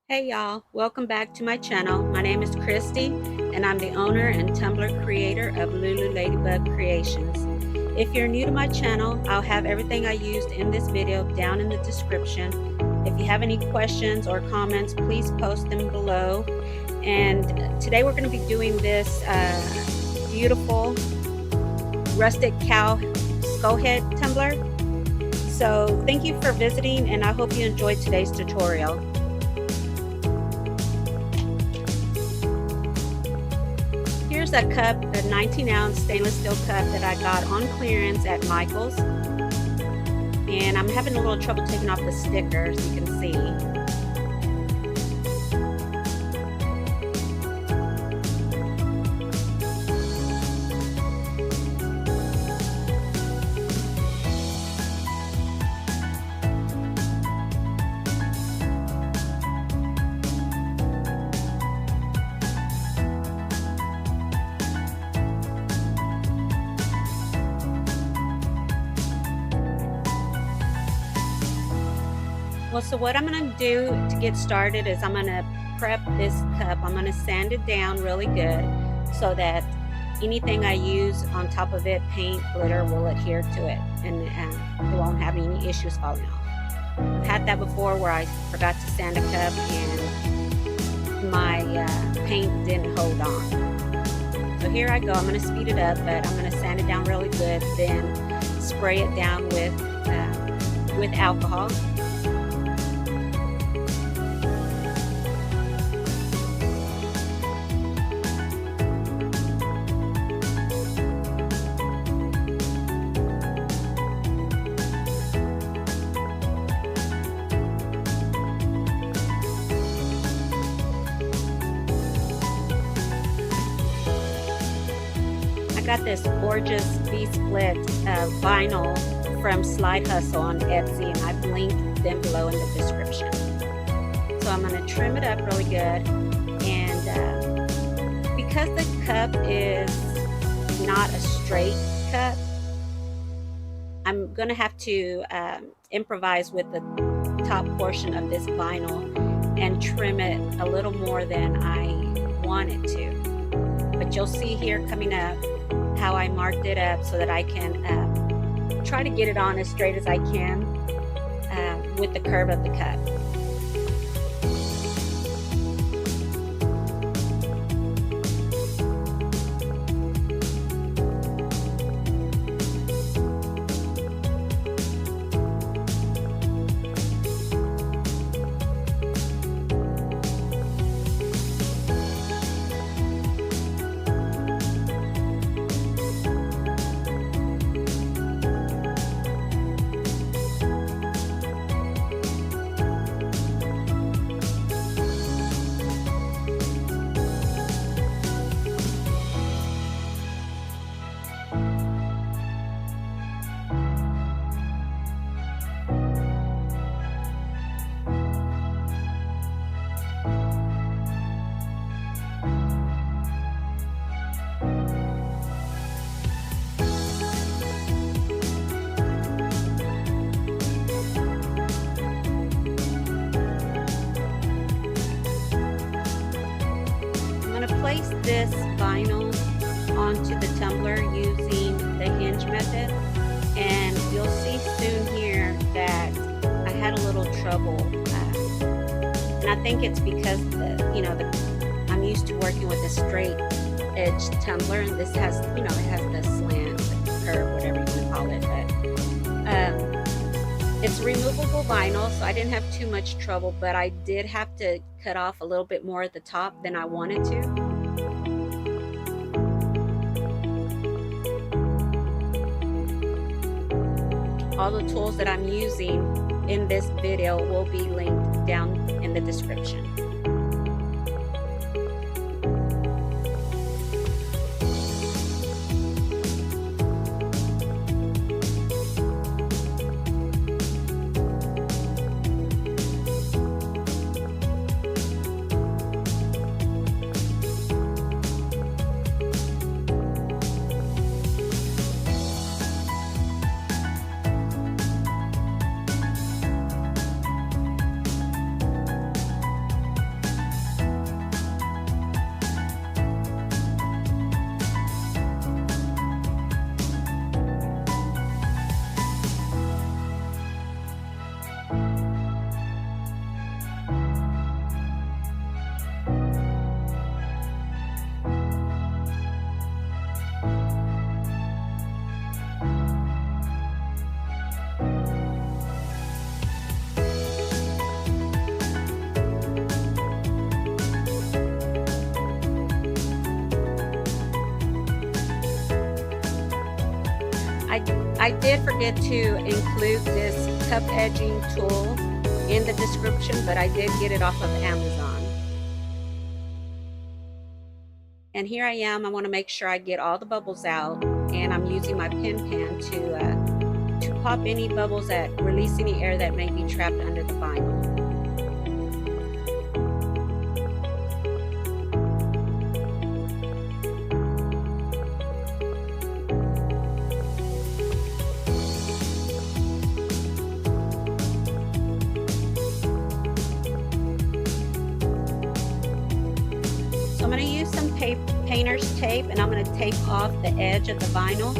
Hey y'all, welcome back to my channel. My name is Christy and I'm the owner and Tumbler creator of Lulu Ladybug Creations. If you're new to my channel, I'll have everything I used in this video down in the description. If you have any questions or comments, please post them below. And today we're going to be doing this beautiful rustic cow skull head tumbler. So thank you for visiting and I hope you enjoyed today's tutorial. Here's a cup, a 19-ounce stainless steel cup that I got on clearance at Michael's. And I'm having a little trouble taking off the sticker, as you can see. Well, so what I'm going to do to get started is I'm going to prep this cup. I'm going to sand it down really good so that anything I use on top of it, paint, glitter, will adhere to it and it won't have any issues falling off. I've had that before where I forgot to sand a cup and my paint didn't hold on. So here I go. I'm going to speed it up, but I'm going to sand it down really good, then spray it down with alcohol. I got this gorgeous V-split vinyl from Slide Hustle on Etsy, and I've linked them below in the description. So I'm going to trim it up really good, and because the cup is not a straight cup, I'm going to have to improvise with the top portion of this vinyl and trim it a little more than I want it to. But you'll see here coming up how I marked it up so that I can try to get it on as straight as I can with the curve of the cup. Place this vinyl onto the tumbler using the hinge method, and you'll see soon here that I had a little trouble, and I think it's because I'm used to working with a straight edge tumbler, and this has it has the slant, the curve, whatever you want to call it, but it's removable vinyl, so I didn't have too much trouble, but I did have to cut off a little bit more at the top than I wanted to. All the tools that I'm using in this video will be linked down in the description. did forget to include this cup edging tool in the description, but I did get it off of Amazon. And here I am. I want to make sure I get all the bubbles out, and I'm using my pen pan to pop any bubbles that release any air that may be trapped under the vinyl. So I'm going to use some painter's tape, and I'm going to tape off the edge of the vinyl,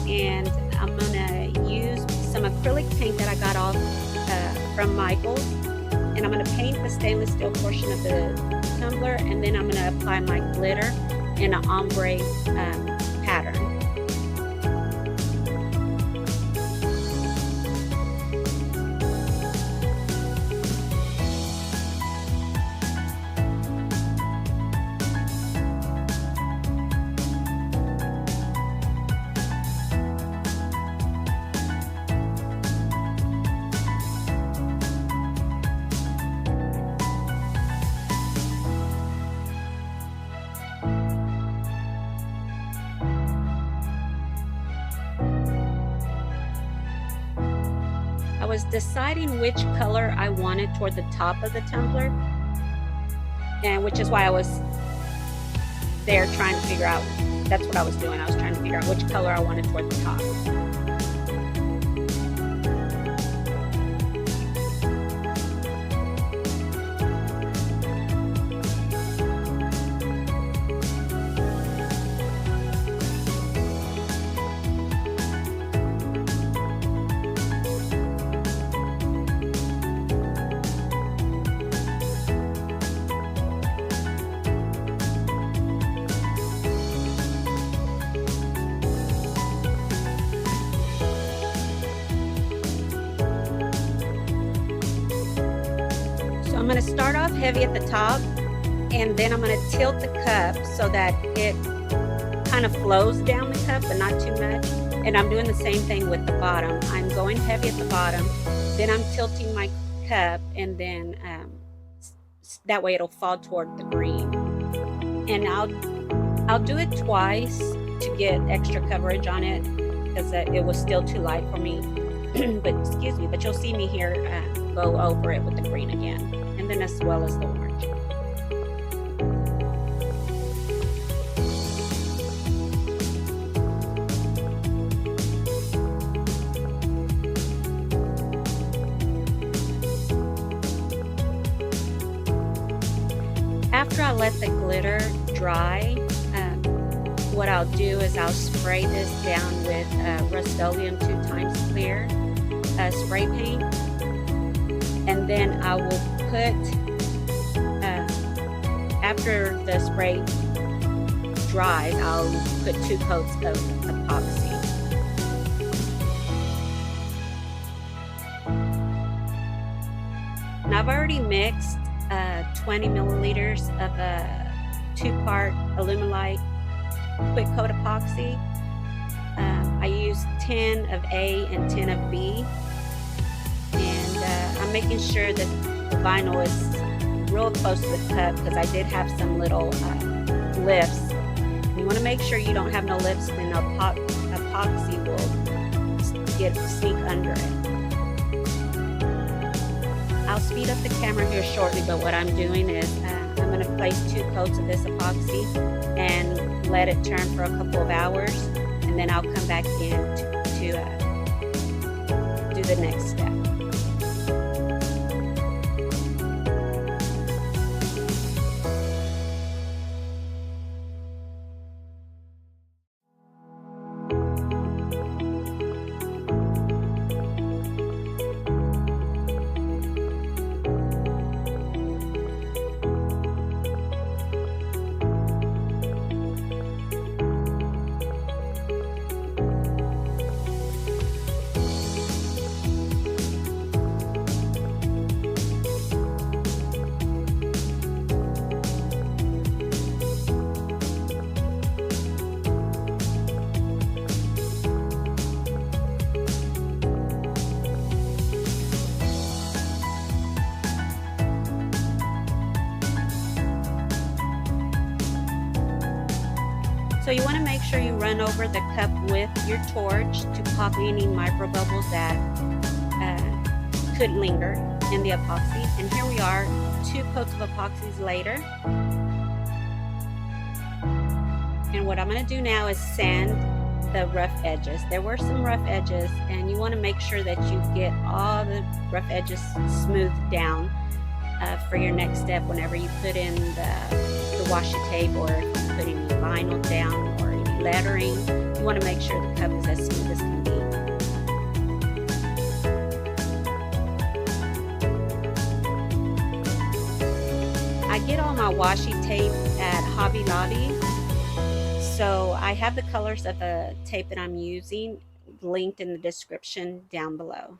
and I'm going to use some acrylic paint that I got off from Michael's, and I'm going to paint the stainless steel portion of the tumbler, and then I'm going to apply my glitter in an ombre pattern. I was deciding which color I wanted toward the top of the tumbler, and which is why I was there trying to figure out, that's what I was doing. I was trying to figure out which color I wanted toward the top. I'm going to start off heavy at the top, and then I'm going to tilt the cup so that it kind of flows down the cup, but not too much. And I'm doing the same thing with the bottom. I'm going heavy at the bottom, then I'm tilting my cup, and then that way it'll fall toward the green. And I'll do it twice to get extra coverage on it, because it was still too light for me. But excuse me, but you'll see me here go over it with the green again, and then as well as the orange. After I let the glitter dry, what I'll do is I'll spray this down with Rust-Oleum 2 times clear spray paint, and then I will put, after the spray dries, I'll put 2 coats of epoxy. And I've already mixed 20 milliliters of a 2-part Alumilite quick coat epoxy. I used 10 of A and 10 of B, and I'm making sure that the vinyl is real close to the cup, because I did have some little lifts. You want to make sure you don't have no lifts, then epoxy will sneak under it. I'll speed up the camera here shortly, but what I'm doing is I'm going to place 2 coats of this epoxy and let it turn for a couple of hours, and then I'll come back in to do the next step. you want to make sure you run over the cup with your torch to pop any micro bubbles that could linger in the epoxy. And here we are, 2 coats of epoxies later. And what I'm going to do now is sand the rough edges. There were some rough edges, and you want to make sure that you get all the rough edges smoothed down for your next step whenever you put in the washi tape, or if you put any vinyl down or any lettering. You want to make sure the cup is as smooth as can be. I get all my washi tape at Hobby Lobby, so I have the colors of the tape that I'm using linked in the description down below.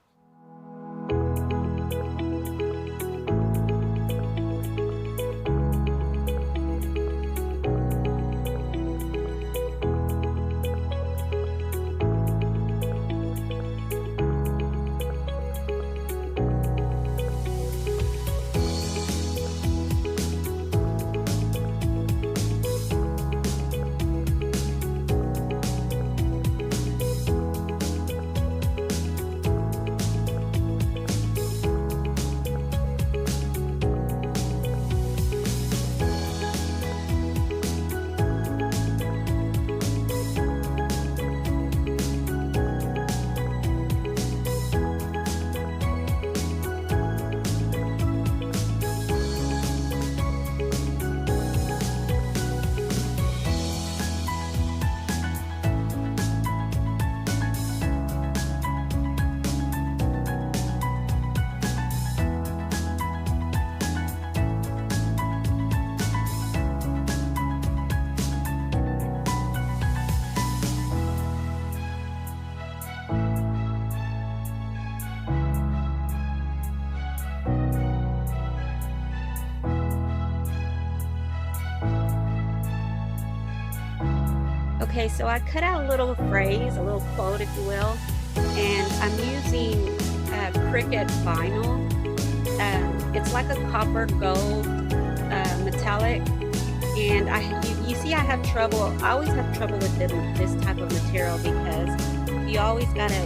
Okay, so I cut out a little phrase, a little quote, if you will, and I'm using Cricut vinyl. It's like a copper gold metallic, and you see I have trouble. I always have trouble with this type of material because you always gotta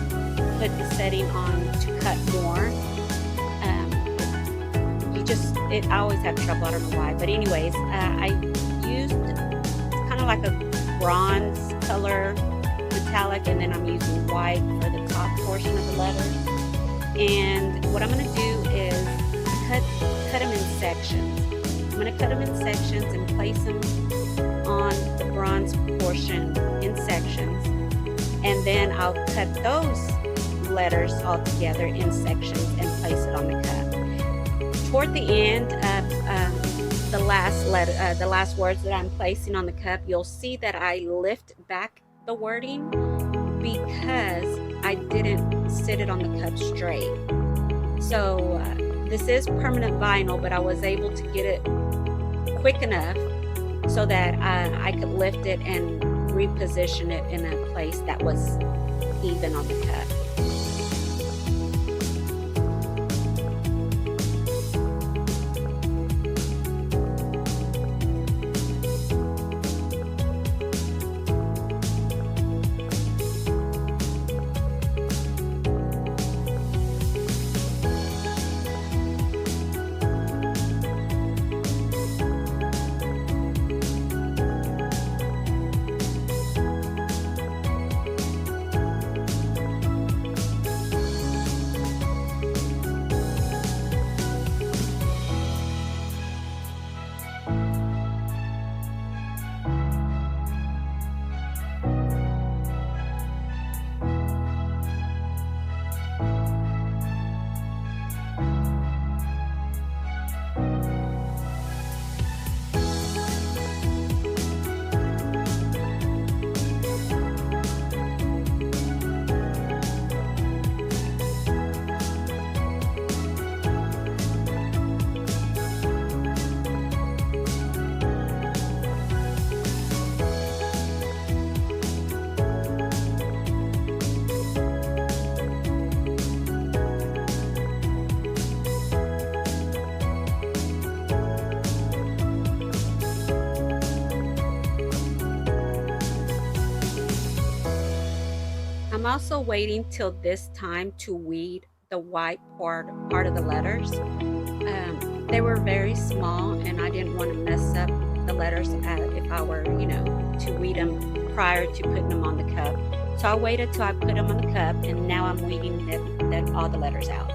put the setting on to cut more. I always have trouble. I don't know why, but anyways, I used kind of like a bronze color metallic, and then I'm using white for the top portion of the letters. And what I'm going to do is cut them in sections. I'm going to cut them in sections and place them on the bronze portion in sections, and then I'll cut those letters all together in sections and place it on the cup. Toward the end of the last words that I'm placing on the cup, you'll see that I lift back the wording because I didn't sit it on the cup straight. So this is permanent vinyl, but I was able to get it quick enough so that I could lift it and reposition it in a place that was even on the cup. also waiting till this time to weed the white part of the letters. They were very small, and I didn't want to mess up the letters if I were, to weed them prior to putting them on the cup. So I waited till I put them on the cup, and now I'm weeding all the letters out.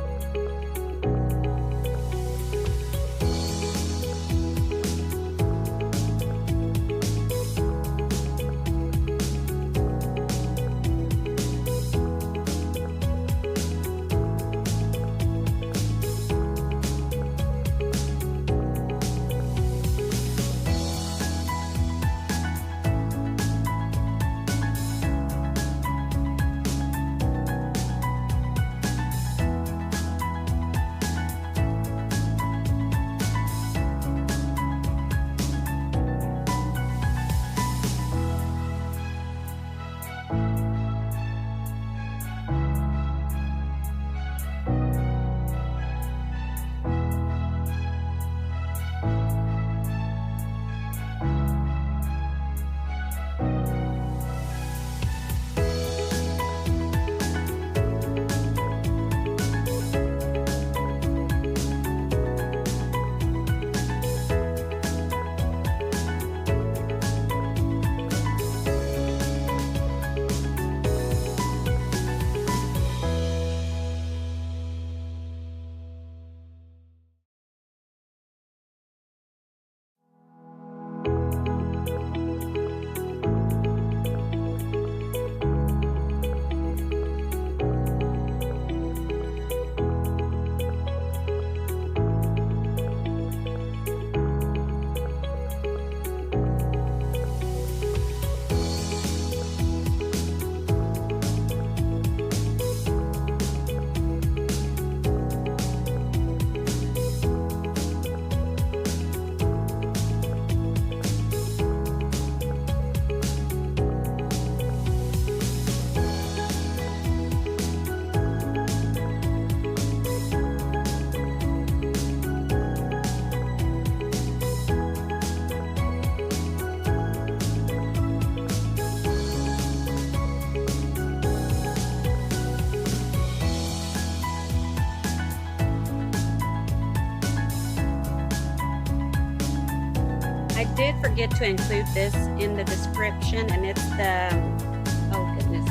I did forget to include this in the description, and it's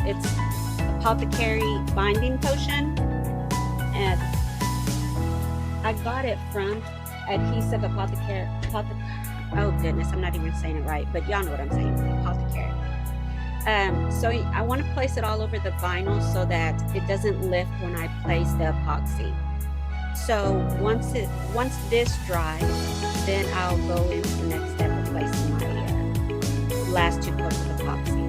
it's Apothecary binding potion, and I got it from Adhesive Apothecary. Oh goodness, I'm not even saying it right, but y'all know what I'm saying. Apothecary. So I want to place it all over the vinyl so that it doesn't lift when I place the epoxy. So once this dries, then I'll go into the next step of placing my last 2 coats of epoxy.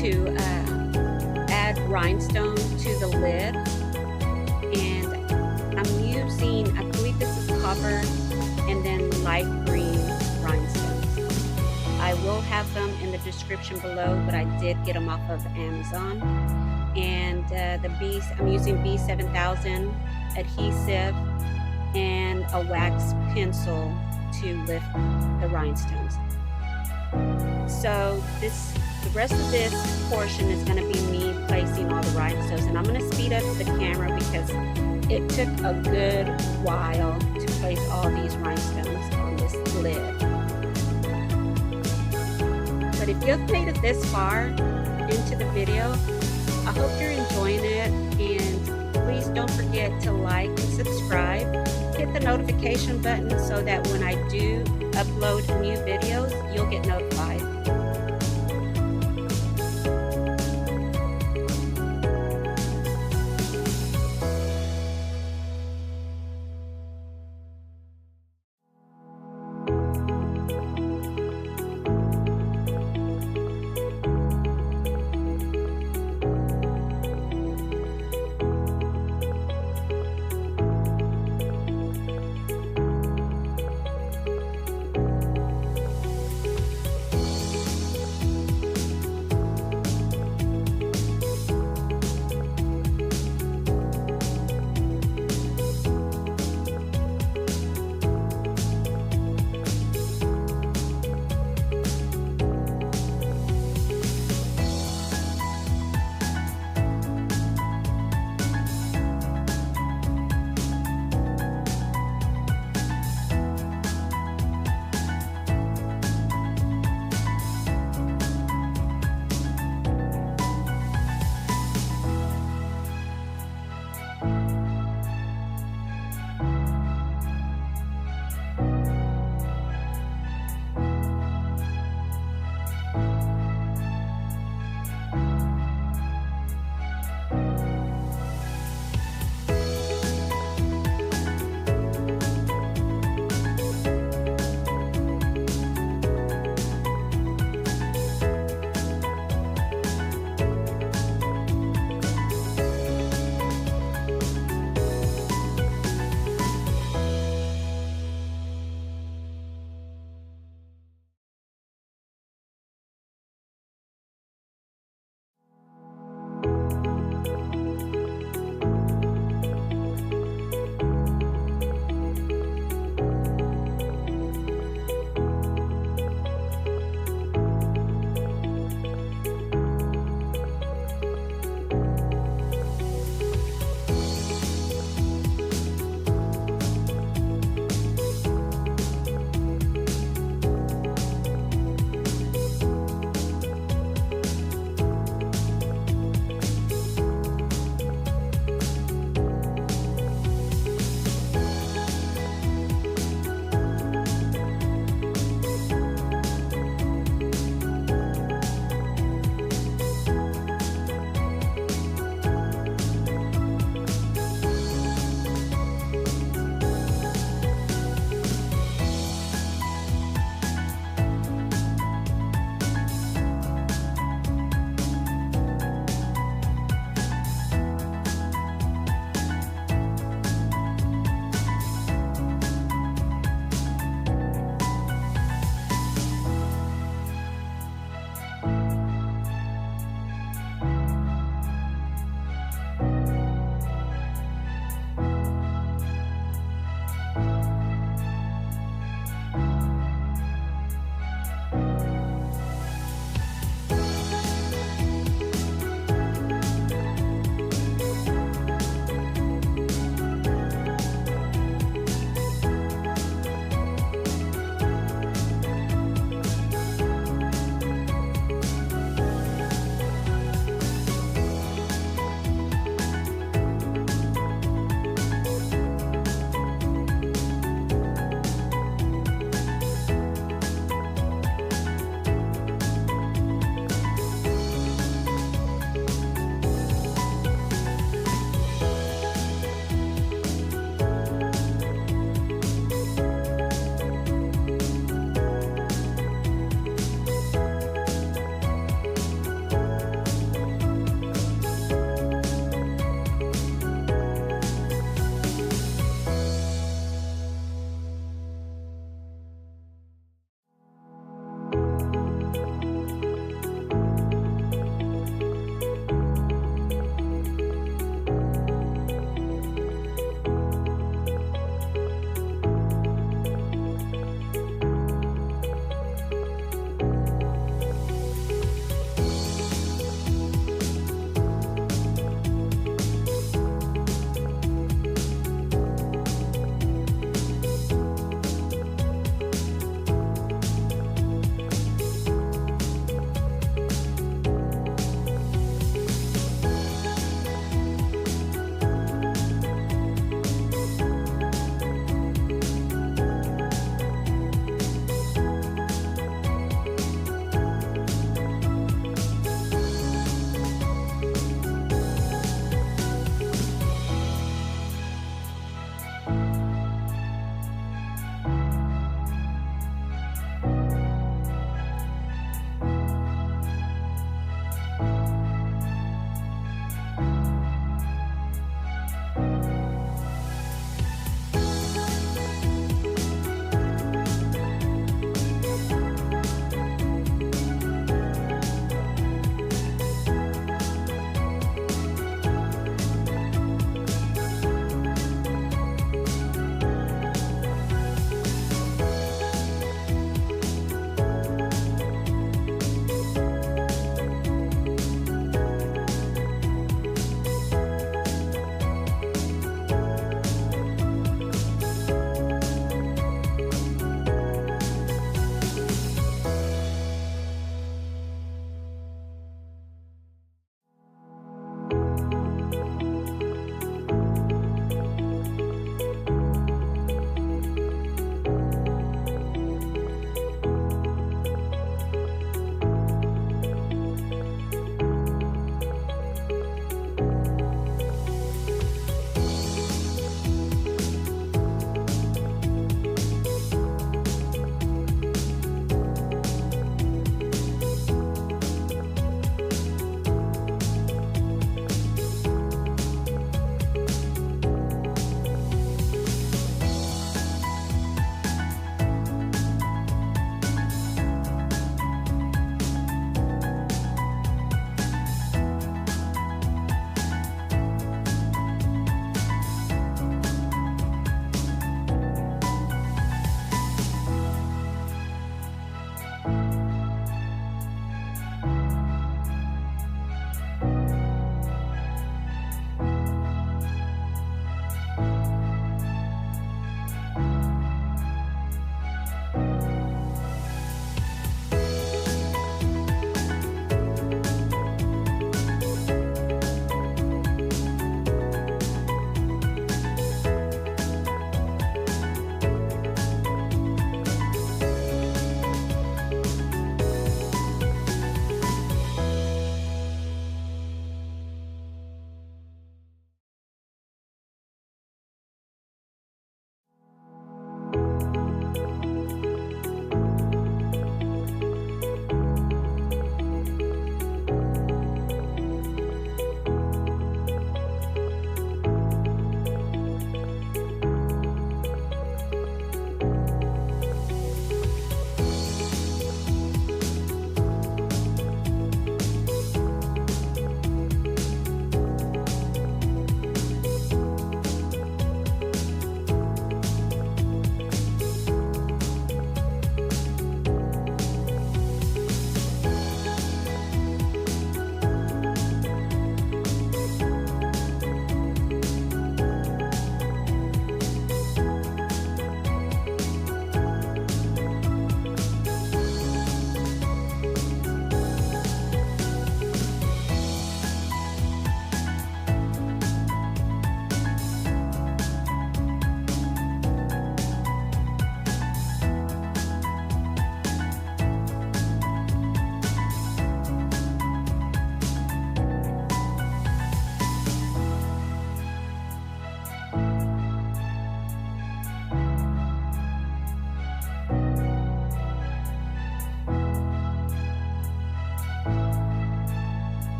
To add rhinestone to the lid, and I'm using, I believe this is copper and then light green rhinestones. I I will have them in the description below, but I did get them off of Amazon. And I'm using B7000 adhesive and a wax pencil to lift the rhinestones. So the rest of this portion is going to be me placing all the rhinestones, and I'm going to speed up the camera because it took a good while to place all these rhinestones on this lid. But if you've made it this far into the video, I hope you're enjoying it, and please don't forget to like and subscribe. Hit the notification button so that when I do upload new videos, you'll get notified.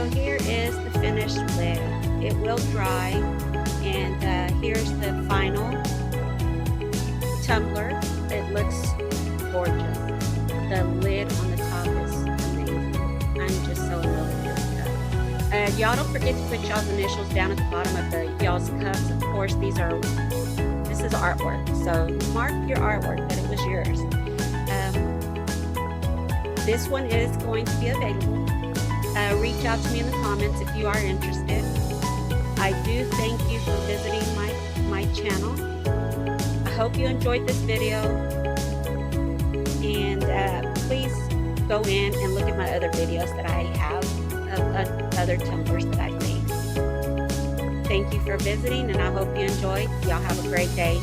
So here is the finished lid. It will dry, and here's the final tumbler. It looks gorgeous. The lid on the top is amazing. I'm just so in love with this stuff. Y'all don't forget to put y'all's initials down at the bottom of y'all's cups. Of course, this is artwork, so mark your artwork that it was yours. This one is going to be available. Reach out to me in the comments if you are interested. I do thank you for visiting my channel. I hope you enjoyed this video, and please go in and look at my other videos that I have of other tumblers that I've made. Thank you for visiting, and I hope you enjoyed. Y'all have a great day.